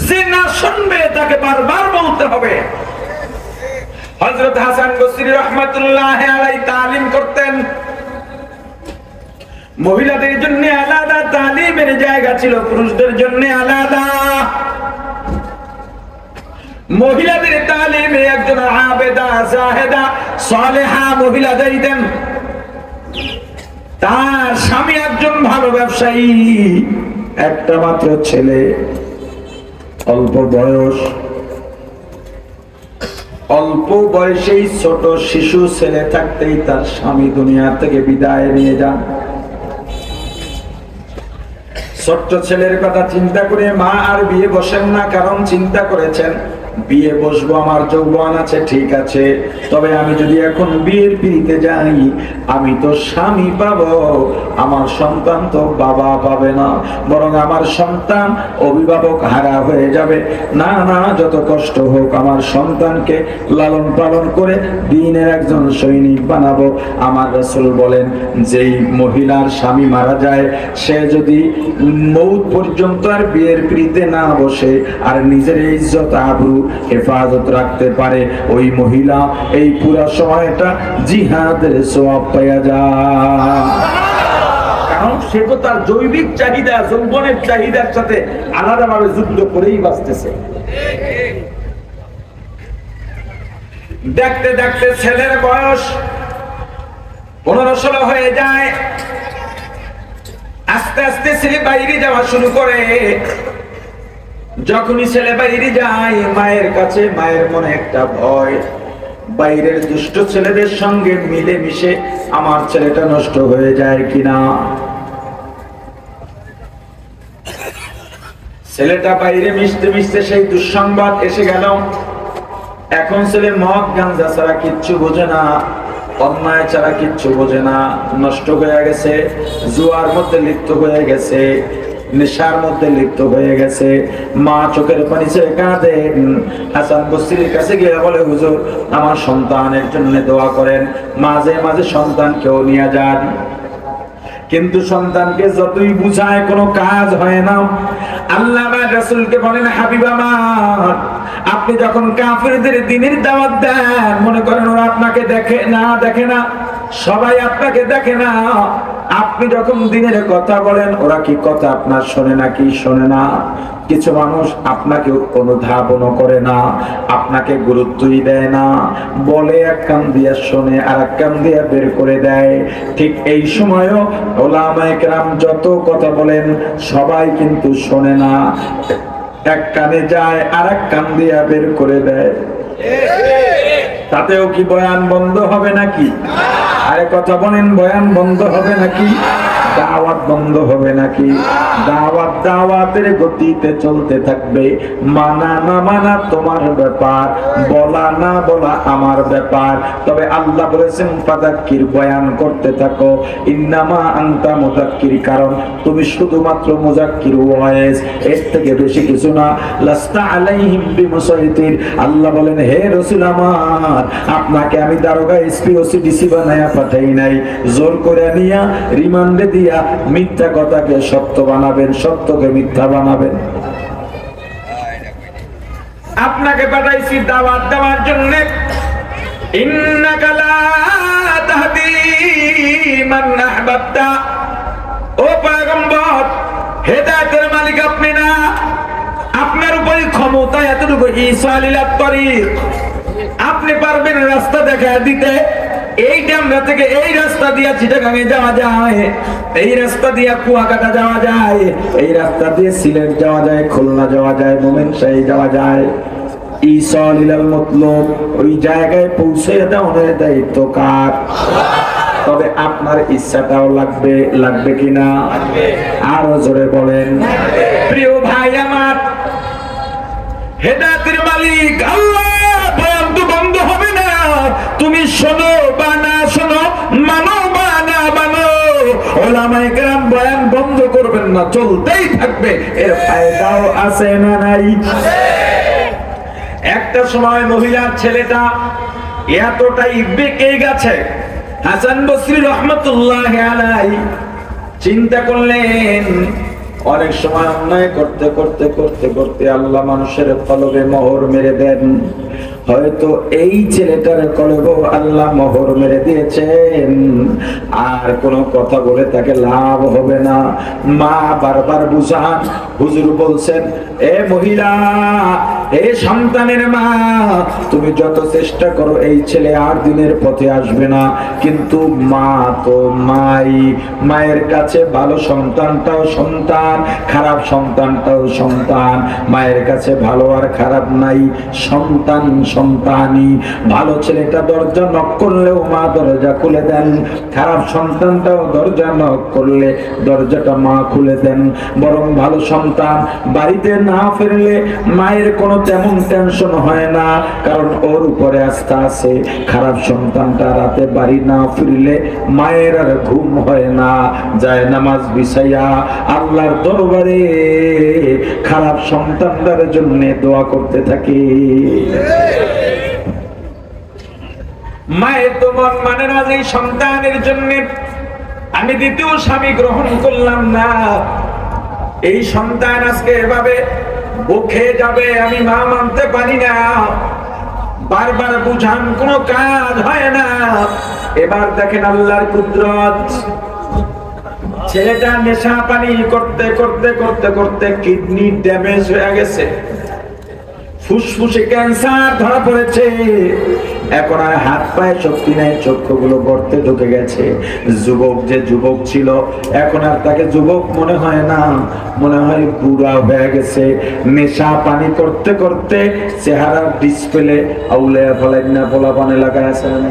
যে না শুনবে তাকে বারবার বলতে হবে। হযরত হাসান বসরি রাহমাতুল্লাহি আলাইহি তালিম করতেন। মহিলাদের জন্য আলাদা তালিমের জায়গা ছিল, পুরুষদের জন্য আলাদা। মহিলাদের তালিমে একজন আবেদা, জাহেদা, সালেহা মহিলা যাইতেন। তার স্বামী একজন ভালো ব্যবসায়ী, একটা মাত্র ছেলে, অল্প বয়স। অল্প বয়সেই ছোট শিশু ছেলে থাকতেই তার স্বামী দুনিয়া থেকে বিদায় নিয়ে যান। ছোট্ট ছেলের কথা চিন্তা করে মা আর বিয়ে বসেন না, কারণ চিন্তা করেছেন বিয়ে বসবো, আমার যৌবন আছে, ঠিক আছে, তবে আমি যদি এখন বিয়ের পিড়িতে যাই আমি তো স্বামী পাবো, আমার সন্তান তো বাবা পাবে না, বরং আমার সন্তান অভিভাবক হারা হয়ে যাবে। না না, যত কষ্ট হোক আমার সন্তানকে লালন পালন করে দ্বীনের একজন সৈনিক বানাবো। আমার রাসূল বলেন, যেই মহিলার স্বামী মারা যায় সে যদি মৌত পর্যন্ত আর বিয়ের পিড়িতে না বসে আর নিজের ইজ্জত আবরু হেফাজত রাখতে পারে, ওই মহিলা এই পুরো সময়টা জিহাদের সওয়াব পাওয়া যায়। কারণ সে তো তার জৈবিক চাহিদা, যৌবনের চাহিদার সাথে আলাদাভাবে যুদ্ধ করেই বাঁচতেছে। দেখতে দেখতে ছেলের বয়স 15-16 হয়ে যায়। আস্তে আস্তে ছেলে বাইরে যাওয়া শুরু করে। যখনই ছেলে বাইরে যায় মায়ের কাছে, মায়ের মনে একটা ভয়, বাইরের দুষ্ট ছেলেদের সঙ্গে মিলে মিশে আমার ছেলেটা নষ্ট হয়ে যায় কিনা। ছেলেটা বাইরে মিশতে মিশতে সেই দুঃসংবাদ এসে গেল। এখন ছেলে মদ গাঁজা ছাড়া কিচ্ছু বোঝে না, অন্যায় ছাড়া কিচ্ছু বোঝে না, নষ্ট হয়ে গেছে, জুয়ার মধ্যে লিপ্ত হয়ে গেছে, নেশার মধ্যে লিপ্ত হয়ে গেছে। মা চোখের পানি ছেড়ে কাঁদেন। হাসান বসরির কাছে গিয়ে বলে, হুজুর আমার সন্তানের জন্য দোয়া করেন। মাঝে মাঝে সন্তানকেও নিয়ে যান, কিন্তু সন্তানকে যতই বুঝায় কোনো কাজ হয় না। আল্লাহ রাসূলকে বলেন, হাবিব আমার, আপনি যখন কাফিরদের দ্বীনের দাওয়াত দেন, মনে করেন ওরা আপনাকে দেখে না, সবাই আপনাকে দেখে না। আপনি যখন দ্বীনের কথা বলেন ওরা কি কথা আপনার শোনে নাকি শোনে না। কিছু মানুষ আপনাকে অনুধাবন করে না, আপনাকে গুরুত্বই দেয় না, বলে এক কান দিয়া শোনে আর এক কান দিয়া বের করে দেয়। ঠিক এই সময়ও ওলামায়ে কেরাম যত কথা বলেন সবাই কিন্তু শোনে না, এক কানে যায় আর এক কান দিয়া বের করে দেয়। তাতেও কি বয়ান বন্ধ হবে নাকি? আরে কথা বলেন, বয়ান বন্ধ হবে নাকি? দাওয়াত বন্ধ হবে নাকি? দাওয়াতের গতিতে চলতে থাকবে। মানা না মানা তোমার ব্যাপার, বলা না বলা আমার ব্যাপার। তবে আল্লাহ বলেছেন ফাযাক্কির, বয়ান করতে থাকো। ইন্নামা আনতা মুযাক্কির, কারণ তুমি শুধুমাত্র মুযাক্কির ওয়াইজ, এর থেকে বেশি কিছু না। লাস্তা আলাইহিম বিমুসাইতির, আল্লাহ বলেন হে রাসূল আমার, আপনাকে আমি দারোগা, এসপি, ওসি, ডিসি বানায়া পাঠাই নাই। জোর করে নিয়া রিমান্ডে দিয়া মিথ্যা কথাকে সত্য বানাবেন, সত্যকে মিথ্যা বানাবেন। আপনাকে পাঠাইছি দাওয়াত দেওয়ার জন্য। ইন্নাকা লা তাহদি মান আহবাবতা, ও পয়গম্বর, হেদায়েতের মালিক আপনি না, আপনার উপরে ক্ষমতা এতটুকু, ঈসা লিলাত তরিক, আপনি পারবেন রাস্তা দেখা দিতে। এই ড্যামরা থেকে এই রাস্তা দিয়া চিটাগাঙে যাওয়া যায়, এই রাস্তা দিয়া কুয়াকাটা যাওয়া যায়, এই রাস্তা দিয়ে সিলেট যাওয়া যায়, খুলনা যাওয়া যায়, মোমেনশাহী যাওয়া যায়। ঈসা লিলাল মতলব, ওই জায়গায় পৌঁছে দেওয়ার দায়িত্ব কার? তবে আপনার ইচ্ছাটাও লাগবে, লাগবে কিনা? আরো জোরে বলেন। প্রিয় ভাই আমার, হেদায়েতের মালিক আল্লাহ, বয়ান তো বন্ধ হবে না। তুমি শোনো বা না শোনো, মানো বা না মানো, ওলামায়ে কেরাম বয়ান বন্ধ করবেন না, চলতেই থাকবে। এর ফায়দাও আছে না নাই? একটা সময় মহিলার ছেলেটা এতটাই বেঁকে গেছে, হাসান বসরি রাহমাতুল্লাহি আলাইহি চিন্তা করলেন অনেক সময় অন্যায় করতে করতে করতে করতে আল্লাহ মানুষের কলবে মোহর মেরে দেন। হয়তো এই ছেলেটার কলবে আল্লাহ মোহর মেরে দিয়েছেন, আর কোনো কথা বলে তাকে লাভ হবে না। মা বারবার বুঝান, হুজুর বলছেন, এ মহিলা, এ সন্তানের মা, তুমি যত চেষ্টা করো এই ছেলে আর দিনের পথে আসবে না, কিন্তু মা তো মাই, মায়ের কাছে ভালো সন্তানটাও সন্তান, খারাপ সন্তানটাও সন্তান। মায়ের কাছে ভালো আর খারাপ নাই, সন্তান সন্তানই। ভালো ছেলেটা দরজা নক করলেও মা দরজা খুলে দেন, খারাপ সন্তানটাও দরজা নক করলে দরজাটা মা খুলে দেন। বরং ভালো সন্তান বাড়িতে না ফিরলে মায়ের কোনো তেমন টেনশন হয় না, কারণ ওর উপরে আস্থা আছে। খারাপ সন্তানটা রাতে বাড়ি না ফিরলে মায়ের আর ঘুম হয় না, যায় নামাজ বিছাইয়া আল্লাহর দরবারে খারাপ সন্তানদের জন্য দোয়া করতে থাকে। মায়ের তো মন মানে না যে সন্তানের জন্য আমি দ্বিতীয় স্বামী গ্রহণ করলাম না, এই সন্তান আজকে এভাবে বুকে যাবে, আমি মা মানতে পারি না। বারবার বুঝান, কোনো কাজ হয় না। এবার দেখেন আল্লাহর কুদরত, ছেলেটা নেশা পানি করতে করতে করতে করতে কিডনি ড্যামেজ হয়ে গেছে, ফুসফুসে ক্যান্সার ধরা পড়েছে, এখন আর হাত পায়ে শক্তি নাই, চক্ষুগুলো গর্তে ঢুকে গেছে। যুবক যে যুবক ছিল এখন আর তাকে যুবক মনে হয় না, মনে হয় বুড়া হয়ে গেছে। নেশা পানি করতে করতে চেহারার ডিসপ্লে আউলে ফলাইনা পোলাপান এলাকায় আছে না।